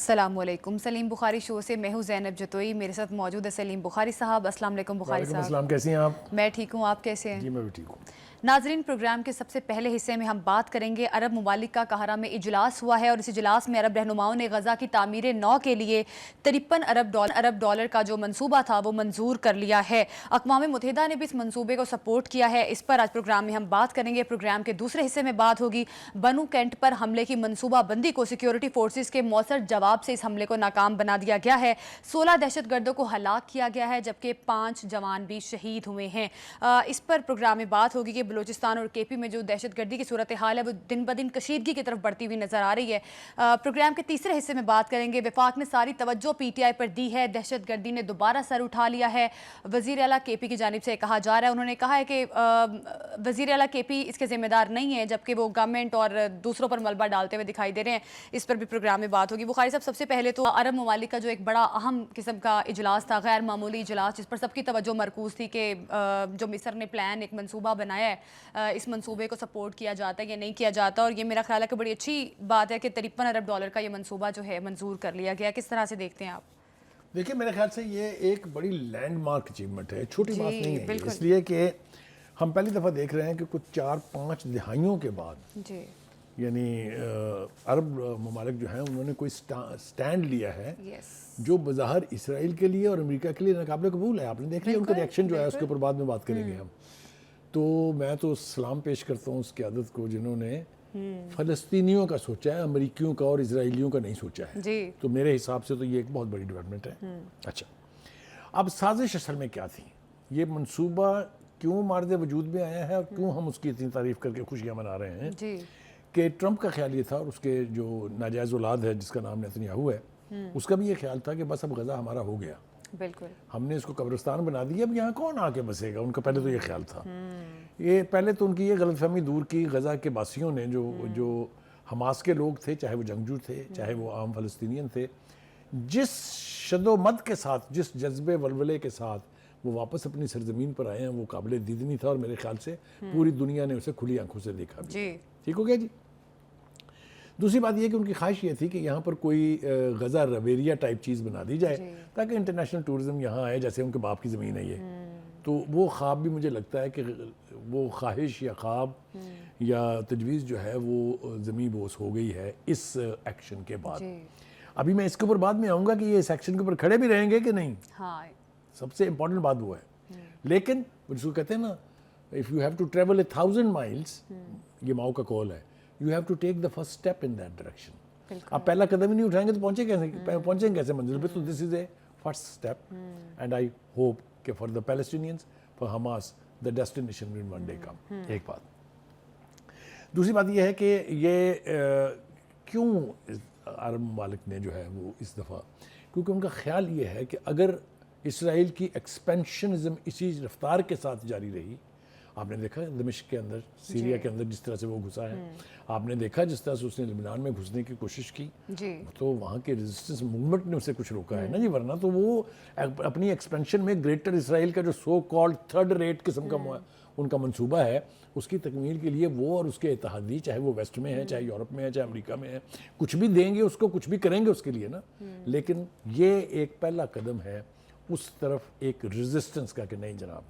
السلام علیکم. سلیم بخاری شو سے میں ہوں زینب جتوئی. میرے ساتھ موجود ہے سلیم بخاری صاحب. السلام علیکم بخاری صاحب. السلام، کیسی ہیں آپ؟ میں ٹھیک ہوں, آپ کیسے ہیں؟ جی میں بھی ٹھیک ہوں. ناظرین, پروگرام کے سب سے پہلے حصے میں ہم بات کریں گے عرب ممالک کا قاہرہ میں اجلاس ہوا ہے اور اس اجلاس میں عرب رہنماؤں نے غزہ کی تعمیر نو کے لیے 53 ارب ڈالر کا جو منصوبہ تھا وہ منظور کر لیا ہے. اقوام متحدہ نے بھی اس منصوبے کو سپورٹ کیا ہے. اس پر آج پروگرام میں ہم بات کریں گے. پروگرام کے دوسرے حصے میں بات ہوگی بنو کینٹ پر حملے کی منصوبہ بندی کو سیکیورٹی فورسز کے مؤثر جواب سے اس حملے کو ناکام بنا دیا گیا ہے. 16 دہشت گردوں کو ہلاک کیا گیا ہے جبکہ 5 جوان بھی شہید ہوئے ہیں. اس پر پروگرام میں بات ہوگی کہ بلوچستان اور کے پی میں جو دہشت گردی کی صورتحال ہے وہ دن بدن کشیدگی کی طرف بڑھتی ہوئی نظر آ رہی ہے. پروگرام کے تیسرے حصے میں بات کریں گے. وفاق نے ساری توجہ پی ٹی آئی پر دی ہے. دہشت گردی نے دوبارہ سر اٹھا لیا ہے. وزیر اعلیٰ کے پی کی جانب سے کہا جا رہا ہے, انہوں نے کہا ہے کہ وزیر اعلیٰ کے پی اس کے ذمہ دار نہیں ہے جبکہ وہ گورنمنٹ اور دوسروں پر ملبہ ڈالتے ہوئے دکھائی دے رہے ہیں. اس پر بھی پروگرام میں بات ہوگی. بخاری صاحب, سب سے پہلے تو عرب ممالک کا جو ایک بڑا اہم قسم کا اجلاس تھا, غیر معمولی اجلاس, جس پر سب کی توجہ مرکوز تھی کہ جو مصر نے پلان ایک منصوبہ بنایا ہے, اس منصوبے کو سپورٹ کیا جاتا ہے یا نہیں کیا جاتا. اور یہ میرا خیال ہے کہ بڑی اچھی بات ہے کہ 53 ارب ڈالر کا یہ منصوبہ جو ہے منظور کر لیا گیا. کس طرح سے دیکھتے ہیں آپ؟ دیکھیں, میرے خیال سے یہ ایک بڑی لینڈ مارک اچیومنٹ ہے, چھوٹی بات نہیں ہے. اس لیے کہ ہم پہلی دفعہ دیکھ رہے ہیں کہ کچھ 4-5 دہائیوں کے بعد یعنی عرب ممالک جو ہیں انہوں نے کوئی سٹینڈ لیا ہے جو بظاہر اسرائیل کے لیے اور امریکہ کے لیے ناقابل قبول ہے. آپ نے دیکھ لیا ان کا ریئیکشن جو ہے, اس کے اوپر بعد میں بات کریں گے ہم. تو میں تو سلام پیش کرتا ہوں اس قیادت کو جنہوں نے فلسطینیوں کا سوچا ہے, امریکیوں کا اور اسرائیلیوں کا نہیں سوچا ہے. تو میرے حساب سے تو یہ ایک بہت بڑی ڈیولپمنٹ ہے. اچھا, اب سازش اصل میں کیا تھی؟ یہ منصوبہ کیوں مارد وجود میں آیا ہے اور کیوں ہم اس کی اتنی تعریف کر کے خوشیاں منا رہے ہیں؟ کہ ٹرمپ کا خیال یہ تھا, اور اس کے جو ناجائز اولاد ہے جس کا نام نیتنیاہو ہے, اس کا بھی یہ خیال تھا کہ بس اب غزہ ہمارا ہو گیا, بالکل ہم نے اس کو قبرستان بنا دیا, اب یہاں کون آ کے بسے گا. ان کا پہلے تو یہ خیال تھا. یہ پہلے تو ان کی یہ غلط فہمی دور کی غزہ کے باسیوں نے, جو حماس کے لوگ تھے, چاہے وہ جنگجو تھے چاہے وہ عام فلسطینین تھے, جس شد و مد کے ساتھ, جس جذبے ولولے کے ساتھ وہ واپس اپنی سرزمین پر آئے ہیں, وہ قابل دید نہیں تھا. اور میرے خیال سے پوری دنیا نے اسے کھلی آنکھوں سے دیکھا بھی. ٹھیک ہو گیا جی. دوسری بات یہ کہ ان کی خواہش یہ تھی کہ یہاں پر کوئی غزہ رویریا ٹائپ چیز بنا دی جائے تاکہ انٹرنیشنل ٹورزم یہاں آئے, جیسے ان کے باپ کی زمین ہے یہ. تو وہ خواب بھی مجھے لگتا ہے کہ وہ خواہش یا خواب یا تجویز جو ہے وہ زمین بوس ہو گئی ہے اس ایکشن کے بعد. ابھی میں اس کے اوپر بعد میں آؤں گا کہ یہ اس ایکشن کے اوپر کھڑے بھی رہیں گے کہ نہیں. سب سے امپورٹنٹ بات وہ ہے. لیکن جس کو کہتے ہیں نا, if you have to travel 1000 miles, یہ ماؤ کا کال ہے, you have to take the first step in that direction. آپ پہلا قدم ہی نہیں اٹھائیں گے تو پہنچیں کیسے منزل پہ. تو this is a first step and I hope کہ for the Palestinians, for Hamas, the destination will one day come. ایک بات. دوسری بات یہ ہے کہ یہ کیوں عرب ممالک نے جو ہے وہ اس دفعہ, کیونکہ ان کا خیال یہ ہے کہ اگر اسرائیل کی ایکسپینشنزم اسی رفتار کے ساتھ جاری رہی, آپ نے دیکھا دمشق کے اندر, سیریا کے اندر جس طرح سے وہ گھسا ہے, آپ نے دیکھا جس طرح سے اس نے لبنان میں گھسنے کی کوشش کی, تو وہاں کے ریزسٹنس موومنٹ نے اسے کچھ روکا ہے نا جی. ورنہ تو وہ اپنی ایکسپینشن میں گریٹر اسرائیل کا جو سو کالڈ تھرڈ ریٹ قسم کا ان کا منصوبہ ہے, اس کی تکمیل کے لیے وہ اور اس کے اتحادی, چاہے وہ ویسٹ میں ہے, چاہے یورپ میں ہے, چاہے امریکہ میں ہے, کچھ بھی دیں گے اس کو, کچھ بھی کریں گے اس کے لیے نا. لیکن یہ ایک پہلا قدم ہے اس طرف ایک ریزسٹنس کا کہ نہیں جناب,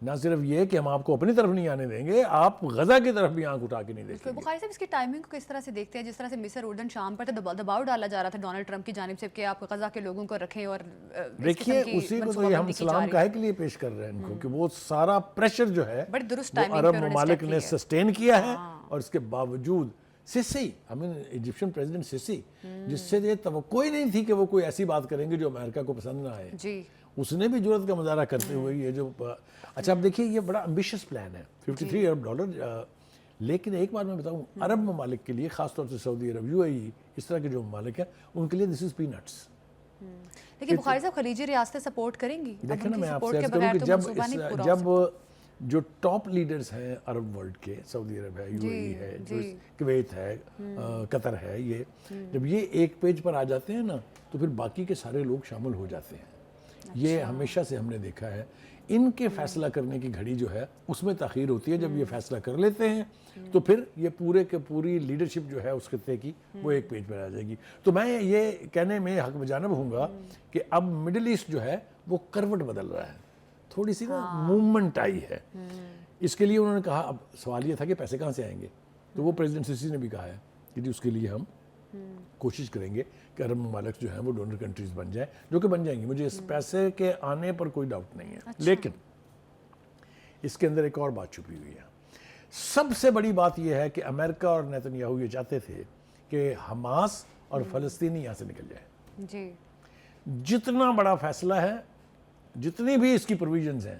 نہ صرف یہ کہ ہم آپ کو اپنی طرف نہیں آنے دیں گے, آپ غزہ کی طرف بھی آنکھ اٹھا کے نہیں دیکھیں گے. بخاری صاحب, اس کی ٹائمنگ کو کس طرح سے دیکھتے ہیں؟ جس طرح سے مصر, اردن, شام پر تو دباؤ ڈالا جا رہا تھا ڈونلڈ ٹرمپ کی جانب سے کہ آپ غزہ کے لوگوں کو رکھیں, اور دیکھیے اسی کو تو یہ ہم سلام کہے کے لیے پیش کر رہے ہیں ان کو کہ وہ سارا پریشر جو ہے وہ عرب ممالک نے سسٹین کیا ہے. اور اس کے باوجود سیسی, ایجپشین پریزیڈنٹ سیسی, جس سے یہ توقع ہی نہیں تھی کہ وہ کوئی ایسی بات کریں گے جو امریکہ کو پسند نہ آئے, اس نے بھی جرأت کا مظاہرہ کرتے ہوئے یہ جو. اچھا, اب دیکھیے یہ بڑا امبیشس پلان ہے, 53 ارب ڈالر. لیکن ایک بات میں بتاؤں, عرب ممالک کے لیے, خاص طور سے سعودی عرب, یو اے ای, اس طرح کے جو ممالک ہیں, ان کے لیے دس از پینٹس. لیکن بخاری صاحب, خلیجی ریاستیں سپورٹ کریں گی؟ دیکھیں نا, میں آپ سے عرض کروں کہ جب جو ٹاپ لیڈرز ہیں عرب ورلڈ کے, سعودی عرب ہے, یو اے ای ہے, کویت ہے, قطر ہے, یہ جب یہ ایک پیج پر آ جاتے ہیں نا تو پھر باقی کے سارے لوگ شامل ہو جاتے ہیں. یہ ہمیشہ سے ہم نے دیکھا ہے. ان کے فیصلہ کرنے کی گھڑی جو ہے اس میں تاخیر ہوتی ہے. جب یہ فیصلہ کر لیتے ہیں تو پھر یہ پورے کے پوری لیڈرشپ جو ہے اس خطے کی وہ ایک پیج پر آ جائے گی. تو میں یہ کہنے میں حق بجانب ہوں گا کہ اب مڈل ایسٹ جو ہے وہ کروٹ بدل رہا ہے, تھوڑی سی نا موومنٹ آئی ہے. اس کے لیے انہوں نے کہا, اب سوال یہ تھا کہ پیسے کہاں سے آئیں گے, تو وہ پریزیڈنٹ سیسی نے بھی کہا ہے کہ جی اس کے لیے ہم کوشش کریں گے کہ عرب ممالک جو ہیں وہ ڈونر کنٹریز بن جائیں, جو کہ بن جائیں گی, مجھے اس پیسے کے آنے پر کوئی ڈاؤٹ نہیں ہے. لیکن اس کے اندر ایک اور بات چھپی ہوئی ہے. سب سے بڑی بات یہ ہے کہ امریکہ اور نیتن یاہو یہ چاہتے تھے کہ حماس اور فلسطینی یہاں سے نکل جائے. جی جتنا بڑا فیصلہ ہے, جتنی بھی اس کی پروویژنز ہیں,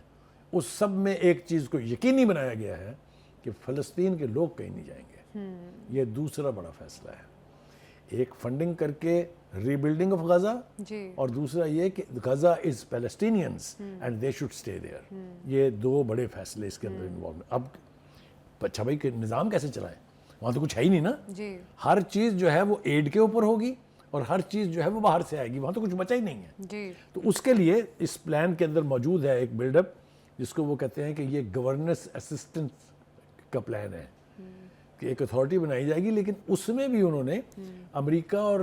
اس سب میں ایک چیز کو یقینی بنایا گیا ہے کہ فلسطین کے لوگ کہیں نہیں جائیں گے. یہ دوسرا بڑا فیصلہ ہے. ایک فنڈنگ کر کے ری بلڈنگ آف غزہ, اور دوسرا یہ کہ Gaza is Palestinians and they should stay there. یہ دو بڑے فیصلے اس کے اندر انوالو. اب اچھا بھائی کہ نظام کیسے چلائیں, وہاں تو کچھ ہے ہی نہیں نا. ہر چیز جو ہے وہ ایڈ کے اوپر ہوگی اور ہر چیز جو ہے وہ باہر سے آئے گی, وہاں تو کچھ بچا ہی نہیں ہے. تو اس کے لیے اس پلان کے اندر موجود ہے ایک بلڈ اپ جس کو وہ کہتے ہیں کہ یہ گورننس اسسٹنس کا پلان ہے, کہ ایک اتھارٹی بنائی جائے گی, لیکن اس میں بھی انہوں نے امریکہ اور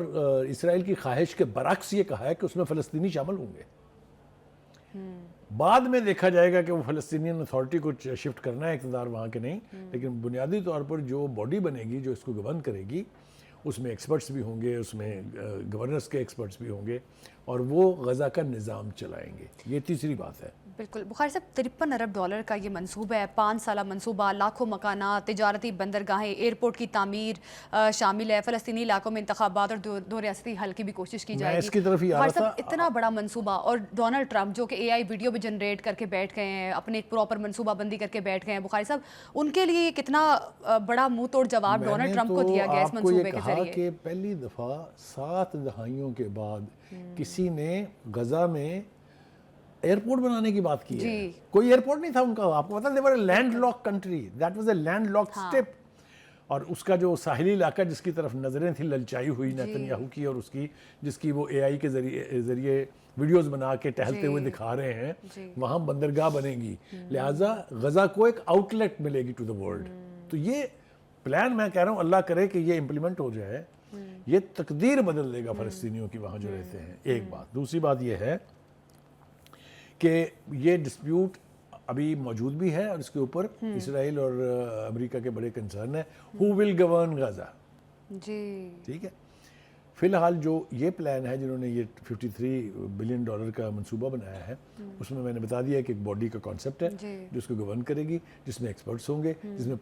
اسرائیل کی خواہش کے برعکس یہ کہا ہے کہ اس میں فلسطینی شامل ہوں گے. بعد میں دیکھا جائے گا کہ وہ فلسطینین اتھارٹی کو شفٹ کرنا ہے اقتدار وہاں کے نہیں, لیکن بنیادی طور پر جو باڈی بنے گی جو اس کو گورن کرے گی اس میں ایکسپرٹس بھی ہوں گے, اس میں گورنرز کے ایکسپرٹس بھی ہوں گے, اور وہ غزہ کا نظام چلائیں گے. یہ تیسری بات ہے. بالکل. بخاری صاحب, 53 ارب ڈالر کا یہ منصوبہ ہے, 5 سالہ منصوبہ, لاکھوں مکانات, تجارتی بندرگاہیں, ایئرپورٹ کی تعمیر شامل ہے, فلسطینی علاقوں میں انتخابات اور دو ریاستی حل کی بھی کوشش کی جائے گی. میں اس کی طرف ہی آ رہا تھا. اتنا بڑا منصوبہ, اور ڈونلڈ ٹرمپ جو کہ اے آئی ویڈیو بھی جنریٹ کر کے بیٹھ گئے ہیں, اپنے ایک پراپر منصوبہ بندی کر کے بیٹھ گئے ہیں. بخاری صاحب, ان کے لیے کتنا بڑا منہ توڑ جواب ڈونلڈ ٹرمپ کو دیا گیا اس منصوبے کے ذریعے. کہ پہلی دفعہ 7 دہائیوں کے بعد کسی نے غزہ میں ایئرپورٹ بنانے کی بات کی ہے. کوئی ایئرپورٹ نہیں تھا ان کا, آپ کو پتا, they were a landlocked country, that was a landlocked state. اور اس کا جو ساحلی علاقہ جس کی طرف نظریں تھیں للچائی ہوئی نیتن یاہو کی, اور اس کی جس کی وہ اے آئی کے ذریعے ویڈیوز بنا کے ٹہلتے ہوئے دکھا رہے ہیں, وہاں بندرگاہ بنے گی, لہٰذا غزہ کو ایک آؤٹ لیٹ ملے گی ٹو دا ورلڈ. تو یہ پلان میں کہہ رہا ہوں اللہ کرے کہ یہ امپلیمنٹ ہو جائے, یہ تقدیر بدل دے گا فلسطینیوں کی وہاں جو رہتے ہیں. ایک بات. دوسری بات یہ ہے کہ یہ ڈسپیوٹ ابھی موجود بھی ہے, اور اس کے اوپر اسرائیل اور امریکہ کے بڑے کنسرن ہیں, who will govern غزہ. ٹھیک ہے. فی الحال جو یہ پلان ہے جنہوں نے یہ $53 بلین کا منصوبہ بنایا ہے, اس میں نے بتا دیا کہ ایک باڈی کا کانسیپٹ ہے جو اس کو گورن کرے گی, جس میں ایکسپرٹس ہوں گے, جس میں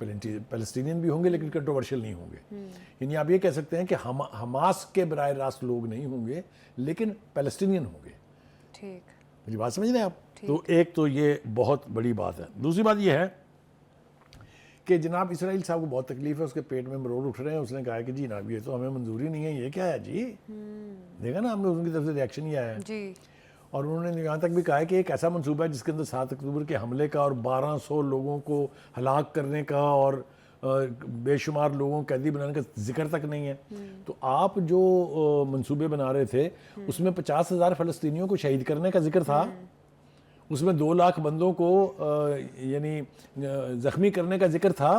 پیلسٹینین بھی ہوں گے لیکن کنٹروورشل نہیں ہوں گے. یعنی آپ یہ کہہ سکتے ہیں کہ حماس کے براہ راست لوگ نہیں ہوں گے لیکن پیلسٹینین ہوں گے. ٹھیک, مجھے بات سمجھ رہے ہیں آپ. تو ایک تو یہ بہت بڑی بات ہے. دوسری بات یہ ہے کہ جناب اسرائیل صاحب کو بہت تکلیف ہے, اس کے پیٹ میں مروڑ اٹھ رہے ہیں. اس نے کہا کہ جی جناب یہ تو ہمیں منظوری نہیں ہے, یہ کیا ہے جی, دیکھا نا ہم نے ان کی طرف سے ریاکشن ہی آیا ہے. اور انہوں نے یہاں تک بھی کہا ہے کہ ایک ایسا منصوبہ ہے جس کے اندر 7 اکتوبر کے حملے کا اور 1200 لوگوں کو ہلاک کرنے کا اور بے شمار لوگوں کو قیدی بنانے کا ذکر تک نہیں ہے. تو آپ جو منصوبے بنا رہے تھے اس میں 50,000 فلسطینیوں کو شہید کرنے کا ذکر تھا, اس میں 2 لاکھ بندوں کو یعنی زخمی کرنے کا ذکر تھا,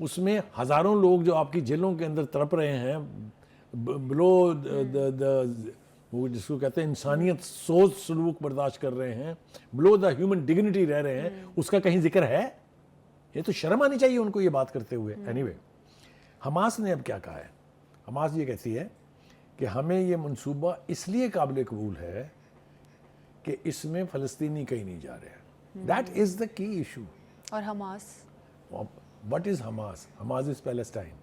اس میں ہزاروں لوگ جو آپ کی جیلوں کے اندر تڑپ رہے ہیں, بلو وہ جس کو کہتے ہیں انسانیت سوز سلوک برداشت کر رہے ہیں, بلو دا ہیومن ڈگنیٹی رہ رہے ہیں, اس کا کہیں ذکر ہے؟ یہ تو شرم آنی چاہیے ان کو یہ بات کرتے ہوئے. اینی وے, حماس نے اب کیا کہا ہے, حماس یہ کہتی ہے کہ ہمیں یہ منصوبہ اس لیے قابل قبول ہے کہ اس میں فلسطینی کہیں نہیں جا رہے ہیں. دیٹ از دا کی ایشو. اور Hamas, what is Hamas? Hamas is Palestine.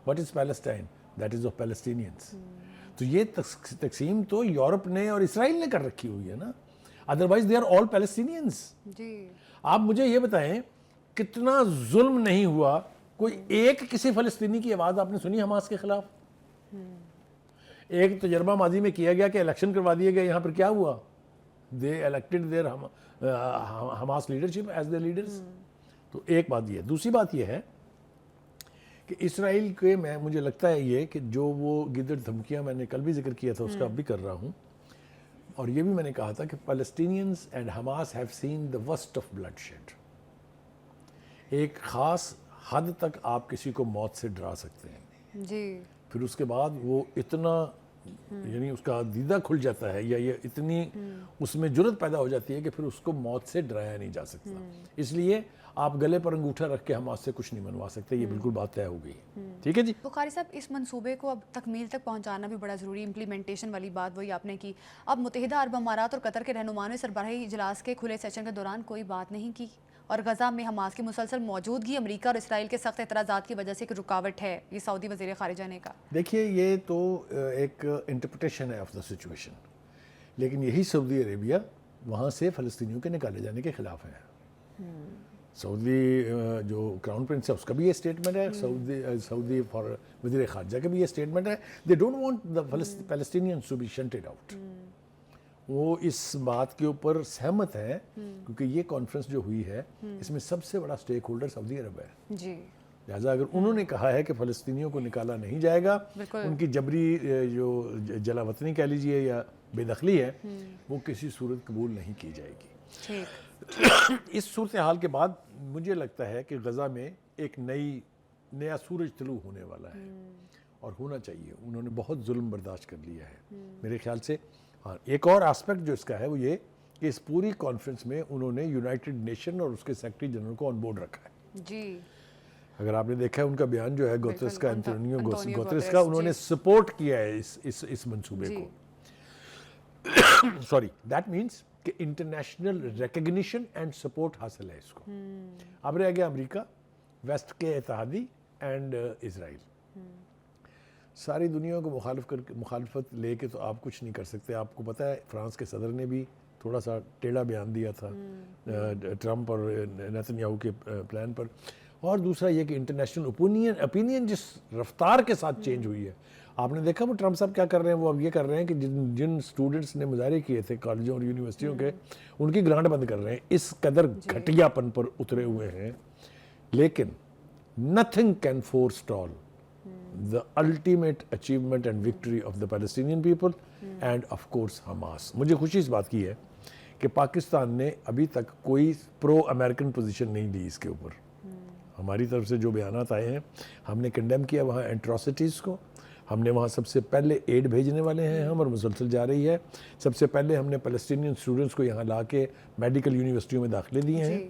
What is Palestine? That is of Palestinians. تو یہ تقسیم تو یورپ نے اور اسرائیل نے کر رکھی ہوئی ہے نا, otherwise they are all Palestinians. آپ مجھے یہ بتائیں کتنا ظلم نہیں ہوا, کوئی ایک کسی فلسطینی کی آواز آپ نے سنی حماس کے خلاف؟ ایک تجربہ ماضی میں کیا گیا کہ الیکشن کروا دیا گیا, یہاں پر کیا ہوا, they elected their Hamas leadership as their leaders. تو ایک بات یہ ہے. دوسری بات یہ ہے کہ اسرائیل کے مجھے لگتا ہے یہ کہ جو وہ گدڑ دھمکیاں میں نے کل بھی ذکر کیا تھا اس کا اب بھی کر رہا ہوں, اور یہ بھی میں نے کہا تھا کہ Palestinians and Hamas have seen the worst of bloodshed. ایک خاص حد تک آپ کسی کو موت سے ڈرا سکتے ہیں جی, پھر اس کے بعد وہ اتنا یعنی اس کا دیدہ کھل جاتا ہے یا یہ اتنی اس میں جرت پیدا ہو جاتی ہے کہ پھر اس کو موت سے ڈرایا نہیں جا سکتا. اس لیے آپ گلے پر انگوٹھا رکھ کے حماس سے کچھ نہیں منوا سکتے, یہ بالکل بات طے ہو گئی. ٹھیک ہے جی. بخاری صاحب, اس منصوبے کو اب تکمیل تک پہنچانا بھی بڑا ضروری, امپلیمنٹیشن والی بات وہی آپ نے کی. اب متحدہ عرب امارات اور قطر کے رہنماؤں نے سربراہی اجلاس کے کھلے سیشن کے دوران کوئی بات نہیں کی, اور غزہ میں حماس کی مسلسل موجودگی امریکہ اور اسرائیل کے سخت اعتراضات کی وجہ سے ایک رکاوٹ ہے, یہ سعودی وزیر خارجہ نے کہا. دیکھیے یہ تو ایک انٹرپریٹیشن ہے آف دا سچویشن, لیکن یہی سعودی عربیہ وہاں سے فلسطینیوں کے نکالے جانے کے خلاف ہے. سعودی جو کراؤن پرنس ہے اس کا بھی یہ اسٹیٹمنٹ ہے, سعودی وزیر خارجہ کا بھی یہ اسٹیٹمنٹ ہے. They don't want the Palestinians to be shunted out. وہ اس بات کے اوپر سہمت ہے کیونکہ یہ کانفرنس جو ہوئی ہے اس میں سب سے بڑا اسٹیک ہولڈر سعودی عرب ہے. جی, لہٰذا اگر انہوں نے کہا ہے کہ فلسطینیوں کو نکالا نہیں جائے گا, ان کی جبری جو جلا وطنی کہہ لیجیے یا بے دخلی ہے وہ کسی صورت قبول نہیں کی جائے گی. اس صورتحال کے بعد مجھے لگتا ہے کہ غزہ میں ایک نیا سورج طلوع ہونے والا ہے, اور ہونا چاہیے. انہوں نے بہت ظلم برداشت کر لیا ہے میرے خیال سے. ہاں, ایک اور آسپیکٹ جو اس کا ہے وہ یہ کہ اس پوری کانفرنس میں انہوں نے یونائٹڈ نیشن اور اس کے سیکرٹری جنرل کو آن بورڈ رکھا ہے. جی, اگر آپ نے دیکھا ہے ان کا بیان جو ہے گوترس کا, انٹونیو گوترس کا, انہوں نے سپورٹ کیا ہے اس منصوبے کو. سوری, دیٹ مینس کہ انٹرنیشنل ریکگنیشن اینڈ سپورٹ حاصل ہے اس کو. اب رہ گیا امریکہ, ویسٹ کے اتحادی اینڈ اسرائیل. ساری دنیا کو مخالفت لے کے تو آپ کچھ نہیں کر سکتے. آپ کو پتہ ہے فرانس کے صدر نے بھی تھوڑا سا ٹیڑھا بیان دیا تھا ٹرمپ اور نیتن یاہو کے پلان پر. اور دوسرا یہ کہ انٹرنیشنل اپینین جس رفتار کے ساتھ چینج ہوئی ہے, آپ نے دیکھا وہ ٹرمپ صاحب کیا کر رہے ہیں. وہ اب یہ کر رہے ہیں کہ جن سٹوڈنٹس نے مظاہرے کیے تھے کالجوں اور یونیورسٹیوں کے, ان کی گرانٹ بند کر رہے ہیں. اس قدر گھٹیا پن پر اترے ہوئے ہیں. لیکن nothing can forestall the ultimate achievement and victory of the Palestinian people and of course Hamas. مجھے خوشی اس بات کی ہے کہ پاکستان نے ابھی تک کوئی پرو امریکن پوزیشن نہیں لی اس کے اوپر. ہماری طرف سے جو بیانات آئے ہیں ہم نے کنڈیم کیا وہاں اینٹراسٹیز کو. ہم نے وہاں سب سے پہلے ایڈ بھیجنے والے ہیں ہم, اور مسلسل جا رہی ہے. سب سے پہلے ہم نے پیلسٹینین اسٹوڈنٹس کو یہاں لا کے میڈیکل یونیورسٹیوں میں داخلے دیے ہیں.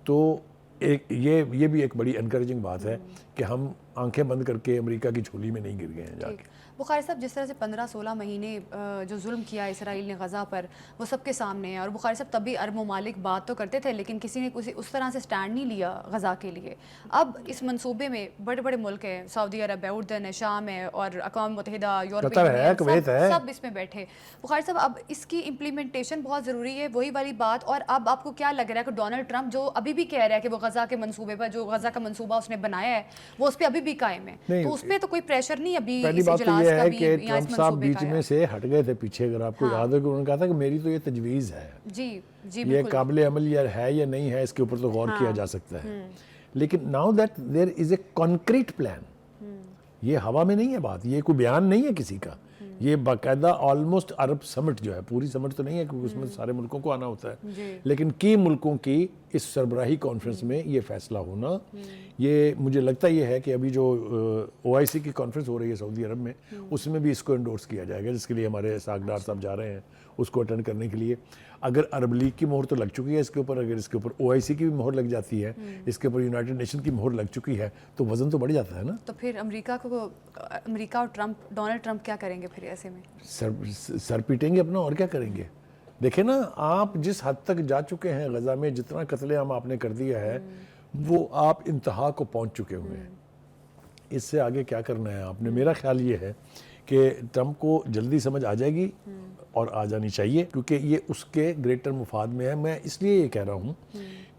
تو یہ بھی ایک بڑی انکریجنگ بات ہے کہ ہم آنکھیں بند کر کے امریکہ کی جھولی میں نہیں گر گئے ہیں جا کے. بخاری صاحب, جس طرح سے 15-16 مہینے جو ظلم کیا اسرائیل نے غزہ پر وہ سب کے سامنے ہے, اور بخاری صاحب تب بھی عرب ممالک بات تو کرتے تھے لیکن کسی نے اس طرح سے سٹینڈ نہیں لیا غزہ کے لیے. اب اس منصوبے میں بڑے بڑے ملک ہیں, سعودی عرب ہے, اردن ہے, شام ہے, اور اقوام متحدہ, یورپی یونین, سب اس میں بیٹھے. بخاری صاحب اب اس کی امپلیمنٹیشن بہت ضروری ہے, وہی والی بات. اور اب آپ کو کیا لگ رہا ہے کہ ڈونلڈ ٹرمپ جو ابھی بھی کہہ رہا ہے کہ وہ غزہ کے منصوبے پر, جو غزہ کا منصوبہ اس نے بنایا ہے وہ اس پہ ابھی بھی قائم ہے, تو اس پہ تو کوئی پریشر نہیں ابھی اس اجلاس کا بھی یا اس صاحب بیچ میں سے ہٹ گئے تھے پیچھے. اگر آپ کو یاد ہو کہ انہوں نے کہا تھا کہ میری تو یہ تجویز ہے, یہ قابل عمل یا ہے یا نہیں ہے, اس کے اوپر تو غور کیا جا سکتا ہے. لیکن now that there is a concrete plan, یہ ہوا میں نہیں ہے بات, یہ کوئی بیان نہیں ہے کسی کا, یہ باقاعدہ آلموسٹ عرب سمٹ جو ہے, پوری سمٹ تو نہیں ہے کیونکہ اس میں سارے ملکوں کو آنا ہوتا ہے, لیکن کی ملکوں کی اس سربراہی کانفرنس میں یہ فیصلہ ہونا, یہ مجھے لگتا یہ ہے کہ ابھی جو OIC کی کانفرنس ہو رہی ہے سعودی عرب میں, اس میں بھی اس کو انڈورس کیا جائے گا, جس کے لیے ہمارے اسحاق ڈار صاحب جا رہے ہیں اس کو اٹینڈ کرنے کے لیے. اگر عرب لیگ کی مہر تو لگ چکی ہے اس کے اوپر, اگر اس کے اوپر OIC کی بھی مہر لگ جاتی ہے, اس کے اوپر یونائٹڈ نیشن کی مہر لگ چکی ہے, تو وزن تو بڑھ جاتا ہے نا. تو پھر امریکہ اور ڈونلڈ ٹرمپ کیا کریں گے پھر ایسے میں؟ سر پیٹیں گے اپنا, اور کیا کریں گے. دیکھیں نا, آپ جس حد تک جا چکے ہیں غزہ میں, جتنا قتل عام آپ نے کر دیا ہے وہ آپ انتہا کو پہنچ چکے ہوئے ہیں. اس سے آگے کیا کرنا ہے آپ نے؟ میرا خیال یہ ہے کہ ٹرمپ کو جلدی سمجھ آ جائے گی اور آ جانی چاہیے, کیونکہ یہ اس کے گریٹر مفاد میں ہے. میں اس لیے یہ کہہ رہا ہوں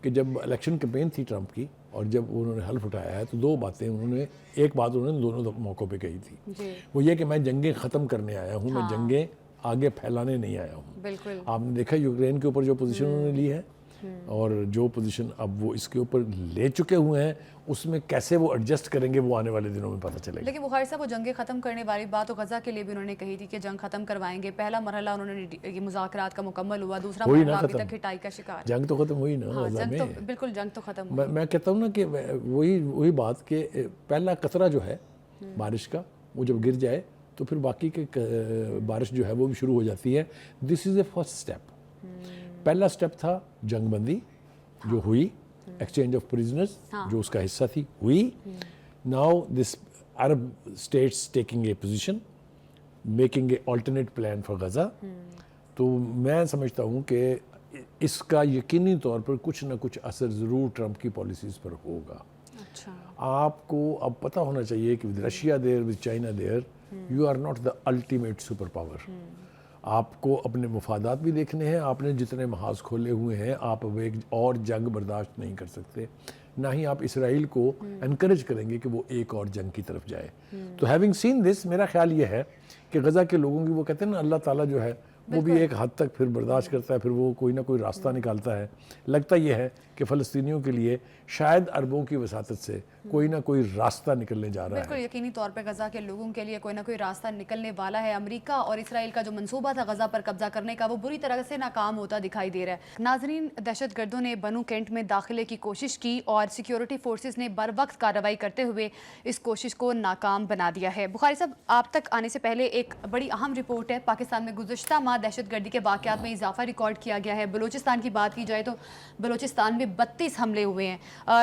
کہ جب الیکشن کیمپین تھی ٹرمپ کی اور جب انہوں نے حلف اٹھایا ہے تو دو باتیں انہوں نے, ایک بات انہوں نے دونوں موقعوں پہ کہی تھی, وہ یہ کہ میں جنگیں ختم کرنے آیا ہوں, میں جنگیں آگے پھیلانے نہیں آیا ہوں. بالکل آپ نے دیکھا یوکرین کے اوپر جو پوزیشن انہوں نے لی ہے, اور جو پوزیشن اب وہ اس کے اوپر لے چکے ہوئے ہیں اس میں کیسے وہ ایڈجسٹ کریں گے وہ آنے والے دنوں میں پتہ چلے گا. لیکن بخاری صاحب وہ جنگیں ختم کرنے والی بات تو غزہ کے لیے بھی انہوں نے کہی تھی کہ جنگ ختم کروائیں گے. پہلا مرحلہ انہوں نے یہ مذاکرات کا مکمل ہوا, دوسرا مرحلہ ابھی تک ہٹائی کا شکار. جنگ تو ختم ہوئی نا غزہ میں. بالکل جنگ تو ختم ہوئی. میں کہتا ہوں نا کہ وہی بات کہ پہلا قطرہ جو ہے بارش کا وہ جب گر جائے تو پھر باقی کے بارش جو ہے وہ بھی شروع ہو جاتی ہے. دس از اے فرسٹ اسٹیپ. پہلا اسٹیپ تھا جنگ بندی جو ہوئی, ایکسچینج آف پریزنرز جو اس کا حصہ تھی ہوئی. Now this Arab states taking a position, making a alternate plan for Gaza. تو میں سمجھتا ہوں کہ اس کا یقینی طور پر کچھ نہ کچھ اثر ضرور ٹرمپ کی پالیسیز پر ہوگا. آپ کو اب پتہ ہونا چاہیے کہ with Russia there, with China there, you are not the ultimate super power. آپ کو اپنے مفادات بھی دیکھنے ہیں. آپ نے جتنے محاذ کھولے ہوئے ہیں آپ اب ایک اور جنگ برداشت نہیں کر سکتے, نہ ہی آپ اسرائیل کو انکریج کریں گے کہ وہ ایک اور جنگ کی طرف جائے. تو ہیونگ سین دس, میرا خیال یہ ہے کہ غزہ کے لوگوں کی وہ کہتے ہیں نا اللہ تعالیٰ جو ہے وہ بھی ایک حد تک پھر برداشت کرتا ہے, پھر وہ کوئی نہ کوئی راستہ نکالتا ہے. لگتا یہ ہے کہ فلسطینیوں کے لیے شاید عربوں کی وساطت سے کوئی نہ کوئی راستہ نکلنے جا رہا ہے. بالکل یقینی طور پہ غزہ کے لوگوں کے لیے کوئی نہ کوئی راستہ نکلنے والا ہے. امریکہ اور اسرائیل کا جو منصوبہ تھا غزہ پر قبضہ کرنے کا وہ بری طرح سے ناکام ہوتا دکھائی دے رہا ہے. ناظرین, دہشت گردوں نے بنو کینٹ میں داخلے کی کوشش کی اور سیکیورٹی فورسز نے بر وقت کارروائی کرتے ہوئے اس کوشش کو ناکام بنا دیا ہے. بخاری صاحب, آپ تک آنے سے پہلے ایک بڑی اہم رپورٹ ہے. پاکستان میں گزشتہ ماہ دہشت گردی کے واقعات میں اضافہ ریکارڈ کیا گیا ہے. بلوچستان کی بات کی جائے تو بلوچستان میں 32 حملے ہوئے ہیں.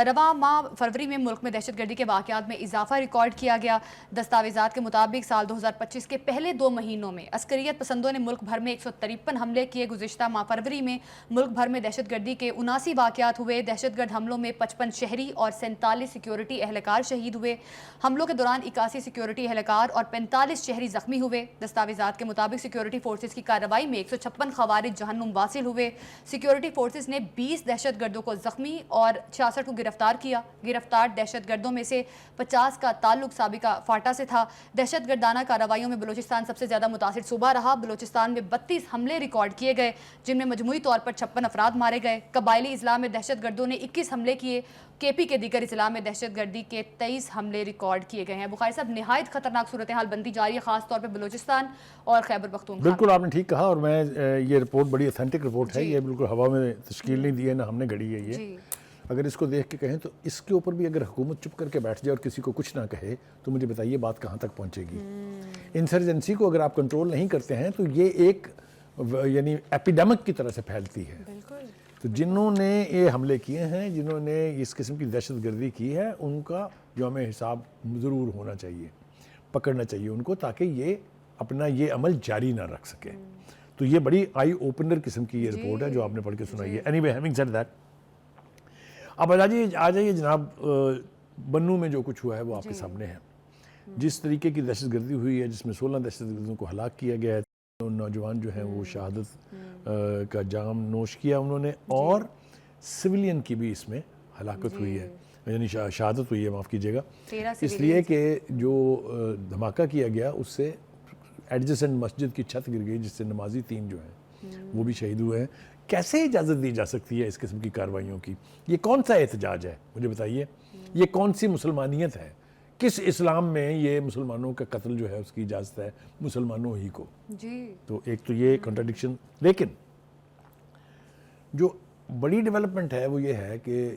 رواں ماہ فروری میں ملک میں دہشت گردی کے واقعات میں اضافہ ریکارڈ کیا گیا. دستاویزات کے مطابق سال 2025 کے پہلے 2 مہینوں میں عسکریت پسندوں نے ملک بھر میں 153 حملے کیے. گزشتہ ماہ فروری میں ملک بھر میں دہشت گردی کے 79 واقعات ہوئے. دہشت گرد حملوں میں 55 شہری اور 47 سیکیورٹی اہلکار شہید ہوئے. حملوں کے دوران 81 سیکیورٹی اہلکار اور 45 شہری زخمی ہوئے. دستاویزات کے مطابق سیکیورٹی فورسز کی کارروائی میں 156 خوارج جہنم واصل ہوئے. سیکیورٹی فورسز نے 20 دہشت گردوں کو زخمی اور 66 کو گرفتار کیا. گرفتار دہشت گردوں میں سے 50 کا تعلق سابقہ فاٹا سے تھا. دہشت گردانہ کارروائیوں میں بلوچستان سب سے زیادہ متاثر صوبہ رہا. بلوچستان میں 32 حملے ریکارڈ کیے گئے جن میں مجموعی طور پر 56 افراد مارے گئے. قبائلی اضلاع میں دہشت گردوں نے 21 حملے کیے. کے پی کے دیگر اضلاع میں دہشت گردی کے 23 حملے ریکارڈ کیے گئے ہیں. بخاری صاحب, نہایت خطرناک صورتحال بنتی جا رہی ہے, خاص طور پہ بلوچستان اور خیبر پختونخوا. بالکل آپ نے ٹھیک کہا, اور میں یہ رپورٹ بڑی اتھینٹک رپورٹ ہے. یہ بالکل ہوا میں تشکیل نہیں دی ہے, نہ ہم نے گھڑی ہے. یہ اگر اس کو دیکھ کے کہیں تو اس کے اوپر بھی اگر حکومت چپ کر کے بیٹھ جائے اور کسی کو کچھ نہ کہے تو مجھے بتائیے بات کہاں تک پہنچے گی. انسرجنسی کو اگر آپ کنٹرول نہیں کرتے ہیں تو یہ ایک یعنی ایپیڈیمک کی طرح سے پھیلتی ہے. تو جنہوں نے یہ حملے کیے ہیں, جنہوں نے اس قسم کی دہشت گردی کی ہے, ان کا یوم حساب ضرور ہونا چاہیے, پکڑنا چاہیے ان کو, تاکہ یہ اپنا یہ عمل جاری نہ رکھ سکے. تو یہ بڑی آئی اوپنر قسم کی یہ رپورٹ ہے جو آپ نے پڑھ کے سنائی ہے. Any way, having said that, اب آ جائیے جناب, بنو میں جو کچھ ہوا ہے وہ آپ کے سامنے ہے. جس طریقے کی دہشت گردی ہوئی ہے, جس میں 16 دہشت گردوں کو ہلاک کیا گیا ہے, نوجوان جو ہیں وہ شہادت کا جام نوش کیا انہوں نے, اور سویلین کی بھی اس میں ہلاکت ہوئی ہے, یعنی شہادت ہوئی ہے, معاف کیجیے گا, اس لیے کہ جو دھماکہ کیا گیا اس سے ایڈجسنٹ مسجد کی چھت گر گئی, جس سے نمازی 3 جو ہیں وہ بھی شہید ہوئے ہیں. کیسے اجازت دی جا سکتی ہے اس قسم کی کارروائیوں کی؟ یہ کون سا احتجاج ہے مجھے بتائیے؟ یہ کون سی مسلمانیت ہے؟ کس اسلام میں یہ مسلمانوں کا قتل جو ہے اس کی اجازت ہے مسلمانوں ہی کو؟ تو ایک تو یہ کنٹراڈکشن. لیکن جو بڑی ڈیولپمنٹ ہے وہ یہ ہے کہ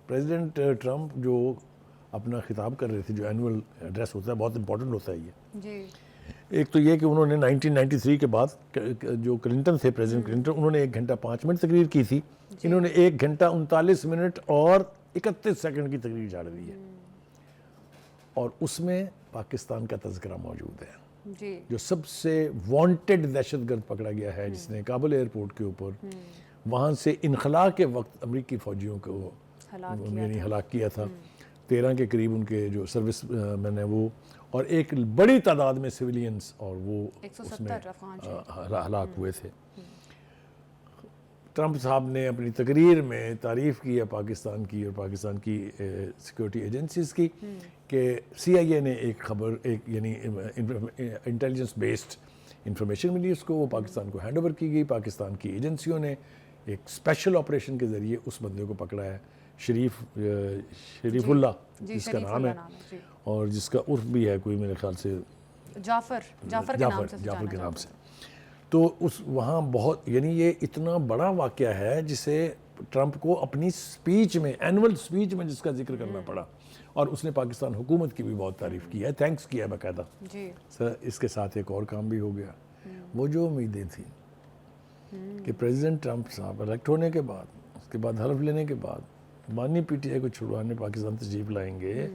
پریزیڈنٹ ٹرمپ جو اپنا خطاب کر رہے تھے, جو اینول ایڈریس ہوتا ہے, بہت امپورٹنٹ ہوتا ہے یہ. ایک تو یہ کہ انہوں نے 1993 کے بعد جو کلنٹن تھے, پریزیڈنٹ کلنٹن, انہوں نے 1 گھنٹہ 5 منٹ تقریر کی تھی. انہوں نے 1 گھنٹہ 39 منٹ اور 31 سیکنڈ کی تقریر جھاڑ دی ہے, اور اس میں پاکستان کا تذکرہ موجود ہے, جو سب سے وانٹڈ دہشت گرد پکڑا گیا ہے, جس نے کابل ایئرپورٹ کے اوپر وہاں سے انخلاء کے وقت امریکی فوجیوں کو یعنی ہلاک کیا تھا. 13 کے قریب ان کے جو سروس مین ہیں وہ, اور ایک بڑی تعداد میں سویلینز, اور وہ اس میں ہلاک ہوئے تھے. ٹرمپ صاحب نے اپنی تقریر میں تعریف کی ہے پاکستان کی اور پاکستان کی سیکیورٹی ایجنسیز کی, کہ CIA نے ایک خبر, ایک یعنی انٹیلیجنس بیسڈ انفارمیشن ملی اس کو, وہ پاکستان کو ہینڈ اوور کی گئی. پاکستان کی ایجنسیوں نے ایک اسپیشل آپریشن کے ذریعے اس بندے کو پکڑا ہے، شریف اللہ جس کا نام ہے، اور جس کا عرف بھی ہے کوئی میرے خیال سے جعفر کے نام سے. تو اس وہاں بہت، یعنی یہ اتنا بڑا واقعہ ہے جسے ٹرمپ کو اپنی سپیچ میں، اینول سپیچ میں جس کا ذکر کرنا پڑا، اور اس نے پاکستان حکومت کی بھی بہت تعریف کی ہے، تھینکس کیا ہے باقاعدہ. سر اس کے ساتھ ایک اور کام بھی ہو گیا. وہ جو امیدیں تھیں کہ پریزیڈنٹ ٹرمپ صاحب الیکٹ ہونے کے بعد، اس کے بعد حلف لینے کے بعد بانی پی ٹی آئی کو چھڑوانے پاکستان تشریف لائیں گے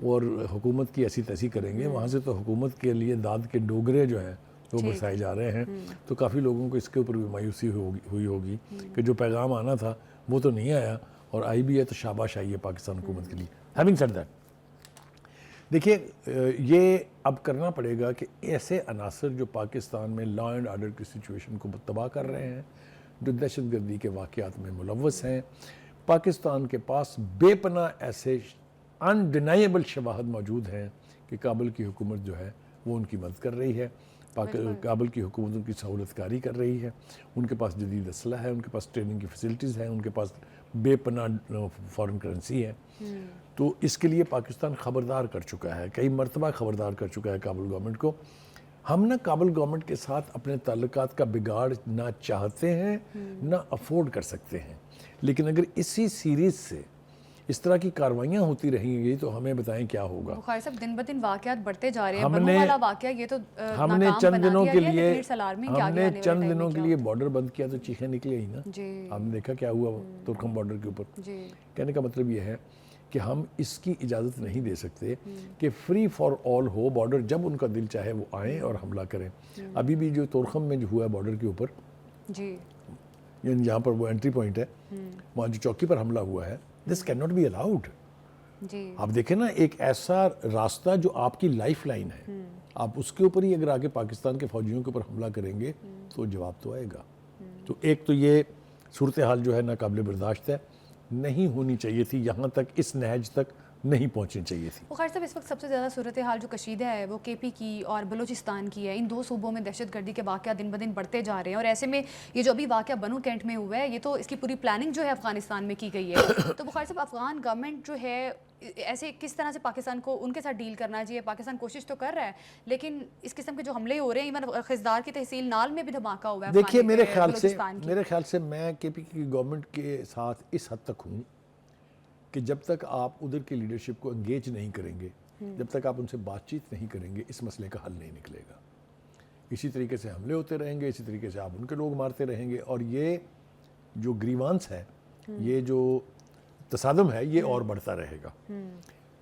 اور حکومت کی ایسی تیسی کریں گے، وہاں سے تو حکومت کے لیے داد کے ڈوگرے جو ہیں وہ برسائے جا رہے ہیں. تو کافی لوگوں کو اس کے اوپر بھی مایوسی ہوئی ہوگی کہ جو پیغام آنا تھا وہ تو نہیں آیا، اور آئی بھی ہے تو شاباش آئی ہے پاکستان حکومت کے لیے. ہیونگ سیڈ دیٹ، دیکھیے یہ اب کرنا پڑے گا کہ ایسے عناصر جو پاکستان میں لا اینڈ آرڈر کی سچویشن کو تباہ کر رہے ہیں، جو دہشت گردی کے واقعات میں ملوث ہیں، پاکستان کے پاس بے پناہ ایسے انڈینائیبل شواہد موجود ہیں کہ کابل کی حکومت جو ہے وہ ان کی مدد کر رہی ہے، کابل کی حکومت ان کی سہولت کاری کر رہی ہے، ان کے پاس جدید اسلحہ ہے، ان کے پاس ٹریننگ کی فیسلٹیز ہیں، ان کے پاس بے پناہ فارن کرنسی ہے. تو اس کے لیے پاکستان خبردار کر چکا ہے، کئی مرتبہ خبردار کر چکا ہے کابل گورنمنٹ کو. ہم نہ کابل گورنمنٹ کے ساتھ اپنے تعلقات کا بگاڑ نہ چاہتے ہیں نہ افورڈ کر سکتے ہیں، لیکن اگر اسی سیریز سے اس طرح کی کاروائیاں ہوتی رہیں گی تو ہمیں بتائیں کیا ہوگا. بخاری صاحب دن بدن واقعات بڑھتے جا رہے ہیں. بنو والا واقعہ یہ تو ہم نے چند دنوں کے لیے بارڈر بند کیا تو چیخیں نکلی ہی نا. آپ نے دیکھا کیا ہوا ترکھم بارڈر کے اوپر. کہنے کا مطلب یہ ہے کہ ہم اس کی اجازت نہیں دے سکتے کہ free for all who border, جب ان کا دل چاہے وہ آئیں اور حملہ کریں. ابھی بھی جو ترکھم میں جو ہوا ہے بارڈر کے اوپر، یعنی جہاں پر وہ انٹری پوائنٹ ہے، وہاں جو چوکی پر حملہ ہوا ہے، this can not be allowed. آپ دیکھیں نا، ایک ایسا راستہ جو آپ کی لائف لائن ہے، آپ اس کے اوپر ہی اگر آگے پاکستان کے فوجیوں کے اوپر حملہ کریں گے تو جواب تو آئے گا. تو ایک تو یہ صورتحال جو ہے ناقابل برداشت ہے، نہیں ہونی چاہیے تھی، یہاں تک اس نہج تک نہیں پہنچنی چاہیے تھی. بخاری صاحب اس وقت سب سے زیادہ صورتحال جو کشیدہ ہے وہ کے پی کی اور بلوچستان کی ہے. ان دو صوبوں میں دہشت گردی کے واقعات دن بدن بڑھتے جا رہے ہیں، اور ایسے میں یہ جو ابھی واقعہ بنو کینٹ میں ہوا ہے، یہ تو اس کی پوری پلاننگ جو ہے افغانستان میں کی گئی ہے. تو بخاری صاحب افغان گورنمنٹ جو ہے ایسے کس طرح سے پاکستان کو ان کے ساتھ ڈیل کرنا چاہیے؟ پاکستان کوشش تو کر رہا ہے، لیکن اس قسم کے جو حملے ہو رہے ہیں، ایون خزدار کی تحصیل نال میں بھی دھماکہ ہوا ہے. دیکھیے میرے خیال سے میں کے پی کی گورنمنٹ کے ساتھ اس حد تک ہوں کہ جب تک آپ ادھر کی لیڈرشپ کو انگیج نہیں کریں گے، جب تک آپ ان سے بات چیت نہیں کریں گے، اس مسئلے کا حل نہیں نکلے گا. اسی طریقے سے حملے ہوتے رہیں گے، اسی طریقے سے آپ ان کے لوگ مارتے رہیں گے، اور یہ جو گریوانس ہے، یہ جو تصادم ہے، یہ اور بڑھتا رہے گا.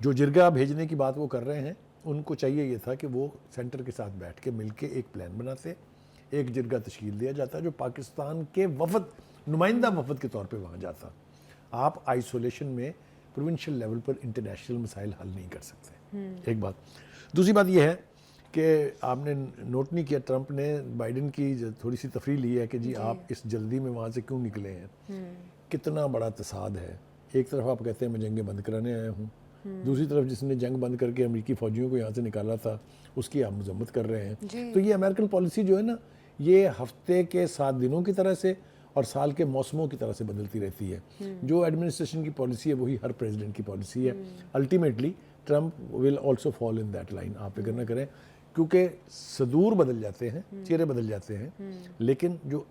جو جرگہ بھیجنے کی بات وہ کر رہے ہیں، ان کو چاہیے یہ تھا کہ وہ سینٹر کے ساتھ بیٹھ کے مل کے ایک پلان بناتے، ایک جرگہ تشکیل دیا جاتا جو پاکستان کے وفد، نمائندہ وفد کے طور پہ وہاں جاتا. آپ آئسولیشن میں پروونشل لیول پر انٹرنیشنل مسائل حل نہیں کر سکتے، ایک بات. دوسری بات یہ ہے کہ آپ نے نوٹ نہیں کیا، ٹرمپ نے بائیڈن کی تھوڑی سی تفریح لی ہے کہ جی آپ اس جلدی میں وہاں سے کیوں نکلے ہیں. کتنا بڑا تصاد ہے. ایک طرف آپ کہتے ہیں میں جنگیں بند کرانے آیا ہوں، دوسری طرف جس نے جنگ بند کر کے امریکی فوجیوں کو یہاں سے نکالا تھا اس کی آپ مذمت کر رہے ہیں. تو یہ امریکن پالیسی جو ہے نا، یہ ہفتے کے 7 دنوں کی طرح سے اور سال کے موسموں کی طرح سے بدلتی رہتی ہے. جو ایڈمنسٹریشن کی پالیسی ہے وہی ہر پریزیڈنٹ کی پالیسی ہے. Ultimately Trump will also fall in that line. آپ فکر نہ کریں، کیونکہ صدور بدل جاتے ہیں، چہرے بدل جاتے ہیں، لیکن جو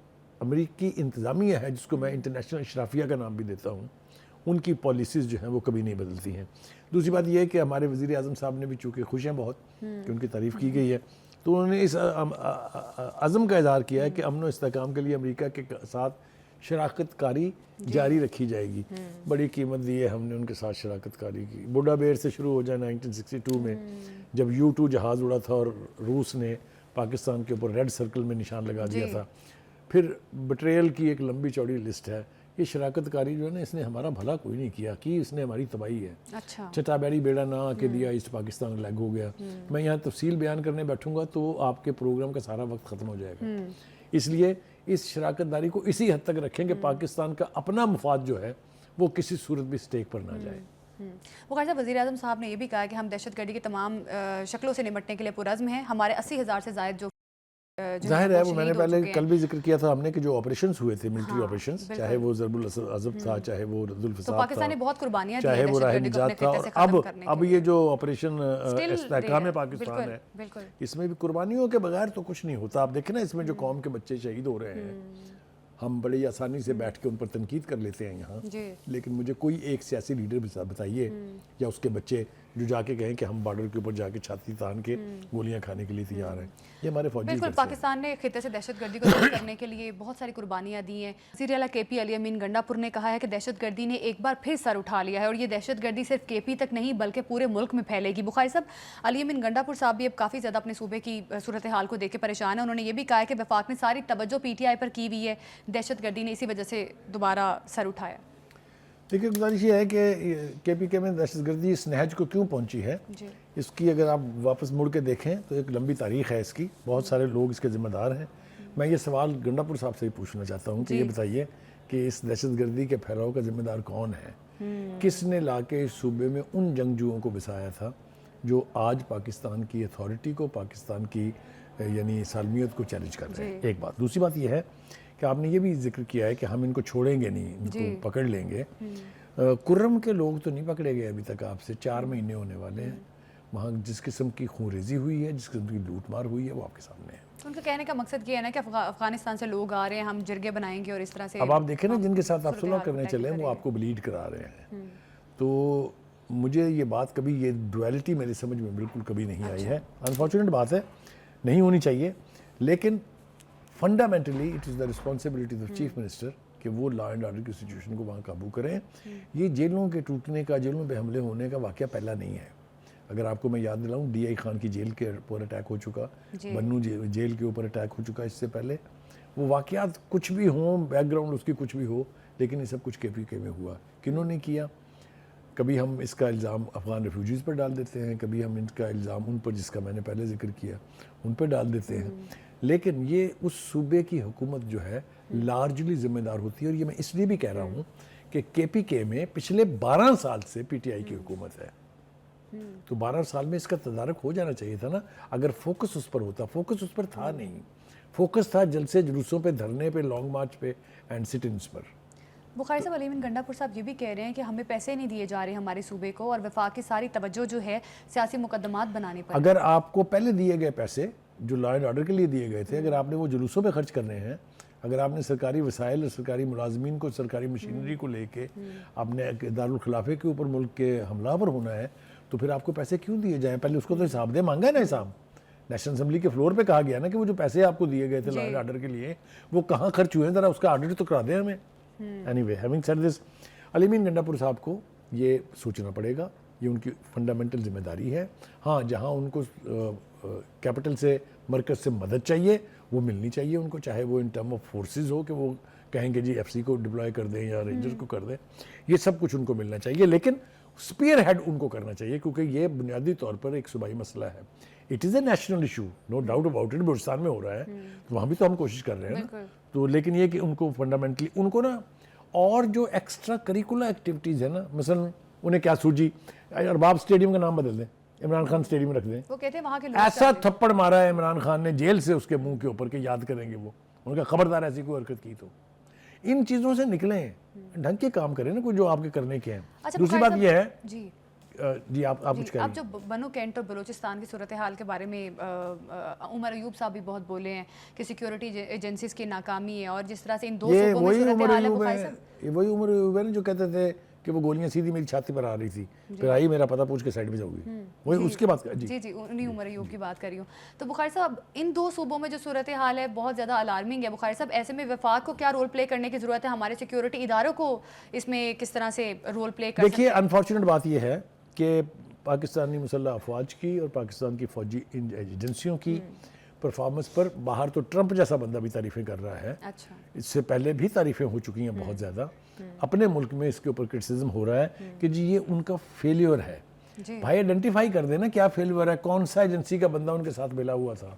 امریکی انتظامیہ ہے، جس کو میں انٹرنیشنل اشرافیہ کا نام بھی دیتا ہوں، ان کی پالیسیز جو ہیں وہ کبھی نہیں بدلتی ہیں. دوسری بات یہ ہے کہ ہمارے وزیر اعظم صاحب نے بھی چونکہ خوش ہیں بہت کہ ان کی تعریف کی گئی ہے، تو انہوں نے اس عزم کا اظہار کیا ہے کہ امن و استحکام کے لیے امریکہ کے ساتھ شراکت کاری جاری رکھی جائے گی. بڑی قیمت دی ہے ہم نے ان کے ساتھ شراکت کاری کی. بوڈا بیر سے شروع ہو جائے 1962 میں جب U-2 جہاز اڑا تھا اور روس نے پاکستان کے اوپر ریڈ سرکل میں نشان لگا دیا تھا. پھر بٹریل کی ایک لمبی چوڑی لسٹ ہے. یہ شراکت کاری جو ہے نا، اس نے ہمارا بھلا کوئی نہیں کیا، کی اس نے ہماری تباہی ہے. چھٹا بیڑی بیڑا نہ آ کے دیا، ایسٹ پاکستان لیگ ہو گیا. میں یہاں تفصیل بیان کرنے بیٹھوں گا تو آپ کے پروگرام کا سارا وقت ختم ہو جائے گا. اس لیے اس شراکت داری کو اسی حد تک رکھیں کہ پاکستان کا اپنا مفاد جو ہے وہ کسی صورت بھی سٹیک پر نہ جائے. وقار صاحب، وزیر اعظم صاحب نے یہ بھی کہا کہ ہم دہشت گردی کی تمام شکلوں سے نمٹنے کے لیے پرعزم ہیں. ہمارے 80,000 سے زائد جو ظاہر ہے وہ میں نے پہلے کل بھی ذکر کیا تھا ہم نے کہ جو آپریشنز ہوئے تھے ملٹری آپریشنز چاہے وہ ضرب العضب تھا چاہے وہ رد الفساد تھا چاہے وہ راہ نجات تھا اور اب یہ جو آپریشن استحکام پاکستان ہے اس میں بھی قربانیوں کے بغیر تو کچھ نہیں ہوتا. آپ دیکھیں نا اس میں جو قوم کے بچے شہید ہو رہے ہیں ہم بڑی آسانی سے بیٹھ کے ان پر تنقید کر لیتے ہیں یہاں, لیکن مجھے کوئی ایک سیاسی لیڈر بتائیے یا اس کے بچے جو جا کے کہیں کہ ہم بارڈر کے اوپر جا کے چھاتی تان کے گولیاں کھانے کے لیے تیار ہیں. یہ ہمارے فوجی بالکل پاکستان نے خطے سے دہشت گردی کو دور کرنے کے لیے بہت ساری قربانیاں دی ہیں. وزیر اعلیٰ کے پی علی امین گنڈا پور نے کہا ہے کہ دہشت گردی نے ایک بار پھر سر اٹھا لیا ہے اور یہ دہشت گردی صرف کے پی تک نہیں بلکہ پورے ملک میں پھیلے گی. بخاری صاحب, علی امین گنڈا پور صاحب بھی اب کافی زیادہ اپنے صوبے کی صورتحال کو دیکھ کے پریشان ہیں. انہوں نے یہ بھی کہا ہے کہ وفاق نے ساری توجہ پی ٹی آئی پر کی ہوئی ہے, دہشت گردی نے اسی وجہ سے دوبارہ سر اٹھایا. دیکھیے گزارش یہ ہے کہ کے پی کے میں دہشت گردی اس نہج کو کیوں پہنچی ہے, اس کی اگر آپ واپس مڑ کے دیکھیں تو ایک لمبی تاریخ ہے اس کی, بہت سارے لوگ اس کے ذمہ دار ہیں. میں یہ سوال گنڈا پور صاحب سے ہی پوچھنا چاہتا ہوں کہ یہ بتائیے کہ اس دہشت گردی کے پھیلاؤ کا ذمہ دار کون ہے, کس نے لا کے اس صوبے میں ان جنگجوؤں کو بسایا تھا جو آج پاکستان کی اتھارٹی کو, پاکستان کی یعنی سالمیت کو چیلنج کر رہے ہیں. ایک بات. دوسری بات یہ ہے کہ آپ نے یہ بھی ذکر کیا ہے کہ ہم ان کو چھوڑیں گے نہیں, ان کو پکڑ لیں گے. کرم کے لوگ تو نہیں پکڑے گئے ابھی تک, آپ سے 4 مہینے ہونے والے ہیں. وہاں جس قسم کی خونریزی ہوئی ہے, جس قسم کی لوٹ مار ہوئی ہے, وہ آپ کے سامنے ہے. ان کا کہنے کا مقصد یہ ہے نا کہ افغانستان سے لوگ آ رہے ہیں, ہم جرگے بنائیں گے اور اس طرح سے. اب آپ دیکھیں نا جن کے ساتھ آپ صلح کرنے چلے ہیں وہ آپ کو بلیڈ کرا رہے ہیں. تو مجھے یہ بات کبھی, یہ ڈویلٹی میری سمجھ میں بالکل کبھی نہیں آئی ہے. انفارچونیٹ بات ہے, نہیں ہونی چاہیے, لیکن fundamentally it is the responsibility of chief minister کہ وہ لا اینڈ آرڈر کی سچویشن کو وہاں قابو کریں. یہ جیلوں کے ٹوٹنے کا, جیلوں پہ حملے ہونے کا واقعہ پہلا نہیں ہے. اگر آپ کو میں یاد دلاؤں, ڈی آئی خان کی جیل کے اوپر اٹیک ہو چکا, بنو جیل کے اوپر اٹیک ہو چکا اس سے پہلے. وہ واقعات کچھ بھی ہوں, بیک گراؤنڈ اس کی کچھ بھی ہو, لیکن یہ سب کچھ کے پی کے میں ہوا. کنہوں نے کیا؟ کبھی ہم اس کا الزام افغان ریفیوجیز پر ڈال دیتے ہیں, کبھی ہم ان کا الزام ان پر جس کا میں نے پہلے ذکر کیا ان پر ڈال دیتے ہیں. لیکن یہ اس صوبے کی حکومت جو ہے لارجلی ذمہ دار ہوتی ہے. اور یہ میں اس لیے بھی کہہ رہا ہوں کہ کے پی کے میں پچھلے 12 سال سے پی ٹی آئی کی حکومت ہے, تو 12 سال میں اس کا تدارک ہو جانا چاہیے تھا نا. اگر فوکس اس پر ہوتا, فوکس اس پر تھا نہیں. فوکس تھا جلسے جلوسوں پہ, دھرنے پہ, لانگ مارچ پہ اینڈ سٹ انس پر. بخاری صاحب, علی امین گنڈا پور صاحب یہ بھی کہہ رہے ہیں کہ ہمیں پیسے نہیں دیے جا رہے ہمارے صوبے کو, اور وفاق کی ساری توجہ جو ہے سیاسی مقدمات بنانے پر. اگر آپ کو پہلے دیے گئے پیسے جو لا اینڈ آرڈر کے لیے دیے گئے تھے, اگر آپ نے وہ جلوسوں پہ خرچ کرنے ہیں, اگر آپ نے سرکاری وسائل اور سرکاری ملازمین کو, سرکاری مشینری کو لے کے آپ نے دارالخلافے کے اوپر ملک کے حملہ پر ہونا ہے, تو پھر آپ کو پیسے کیوں دیے جائیں؟ پہلے اس کو تو حساب دے, مانگا ہے نا حساب. نیشنل اسمبلی کے فلور پہ کہا گیا نا کہ وہ جو پیسے آپ کو دیے گئے تھے لا اینڈ آرڈر کے لیے, وہ کہاں خرچ ہوئے ہیں, ذرا اس کا آڈٹ تو کرا دیں ہمیں. Anyway, having said this, Ali Amin Gandapur صاحب کو یہ سوچنا پڑے گا, یہ ان کی فنڈامنٹل ذمہ داری ہے. ہاں, جہاں ان کو کیپٹل سے, مرکز سے مدد چاہیے وہ ملنی چاہیے ان کو, چاہے وہ ان ٹرم آف فورسز ہو کہ وہ کہیں گے جی ایف سی کو ڈپلوائے کر دیں یا رینجر کو کر دیں, یہ سب کچھ ان کو ملنا چاہیے. لیکن اسپیئر ہیڈ ان کو کرنا چاہیے, کیونکہ یہ بنیادی طور پر ایک صوبائی مسئلہ ہے. It is a national issue, no doubt about it. Balochistan میں ہو رہا ہے تو وہاں بھی تو ہم کوشش کر رہے ہیں نا. تو لیکن یہ کہ ان کو فنڈامنٹلی ان کو نا, اور جو ایکسٹرا کریکولر ایکٹیویٹیز ہیں نا, مثلا انہیں کیا سوچی, ارباب اسٹیڈیم کا نام بدل دیں, عمران خان اسٹیڈیم رکھ دیں. وہ کہتے ہیں وہاں کے لوگ ایسا تھپڑ مارا ہے عمران خان نے جیل سے اس کے منہ کے اوپر کہ یاد کریں گے وہ, ان کا خبردار ایسی کوئی حرکت کی تو. ان چیزوں سے نکلیں, ڈھنگ کے کام کریں نا, کوئی جو آپ کے کرنے کے ہیں. دوسری بات یہ ہے جی آپ کچھ کہیں. آپ جو بنو کینٹ اور بلوچستان کی صورتحال کے بارے میں عمر ایوب صاحب بھی بہت بولے ہیں کہ سیکیورٹی ایجنسیز کی ناکامی ہے, اور جس طرح سے ان دو صوبوں میں صورتحال ہے. وہی عمر ایوب ہے جو کہتے تھے کہ وہ گولیاں سیدھی میری چھاتی پر آ رہی تھی, پھر آئی میرا پتہ پوچھ کے سائڈ میں جاؤ گی, وہی اس کے بات. جی انہی عمر ایوب کی بات کر رہی ہوں. تو بخاری صاحب, ان دو صوبوں میں جو صورتحال ہے بہت زیادہ الارمنگ ہے. بخاری صاحب, ایسے میں وفاق کو کیا رول پلے کرنے کی ضرورت ہے, ہمارے سیکیورٹی اداروں کو اس میں کس طرح سے رول پلے کر سکتے ہیں؟ دیکھیے, انفارچونیٹ بات یہ ہے کہ پاکستانی مسلح افواج کی اور پاکستان کی فوجی ایجنسیوں کی پرفارمنس پر باہر تو ٹرمپ جیسا بندہ بھی تعریفیں کر رہا ہے. اس سے پہلے بھی تعریفیں ہو چکی ہیں بہت زیادہ. اپنے ملک میں اس کے اوپر کرٹیسزم ہو رہا ہے کہ جی یہ ان کا فیلیور ہے. بھائی آئیڈینٹیفائی کر دینا کیا فیلیور ہے, کون سا ایجنسی کا بندہ ان کے ساتھ ملا ہوا تھا.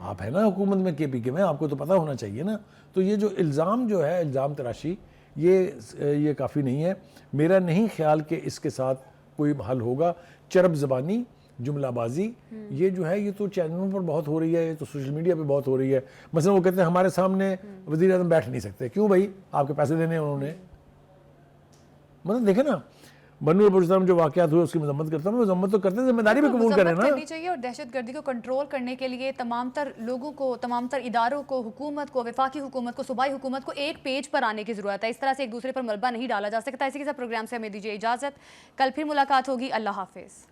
آپ ہے نا حکومت میں, کے پی کے میں, آپ کو تو پتہ ہونا چاہیے نا. تو یہ جو الزام جو ہے, الزام تراشی, یہ کافی نہیں ہے. میرا نہیں خیال کہ اس کے ساتھ کوئی حل ہوگا. چرب زبانی جملہ بازی یہ جو ہے یہ تو چینلوں پر بہت ہو رہی ہے, یہ تو سوشل میڈیا پہ بہت ہو رہی ہے. مثلا وہ کہتے ہیں ہمارے سامنے وزیر اعظم بیٹھ نہیں سکتے. کیوں بھائی؟ آپ کے پیسے دینے ہیں انہوں نے. مطلب دیکھیں نا, بنو اور بلوچستان میں جو واقعات ہوئے اس کی مذمت کرتا ہوں, مذمت تو کرتے ہیں, ذمہ داری بھی قبول کریں نا. کرنی چاہیے, اور دہشت گردی کو کنٹرول کرنے کے لیے تمام تر لوگوں کو, تمام تر اداروں کو, حکومت کو, وفاقی حکومت کو, صوبائی حکومت کو ایک پیج پر آنے کی ضرورت ہے. اس طرح سے ایک دوسرے پر ملبہ نہیں ڈالا جا سکتا. اسی کے ساتھ پروگرام سے ہمیں دیجیے اجازت, کل پھر ملاقات ہوگی. اللہ حافظ.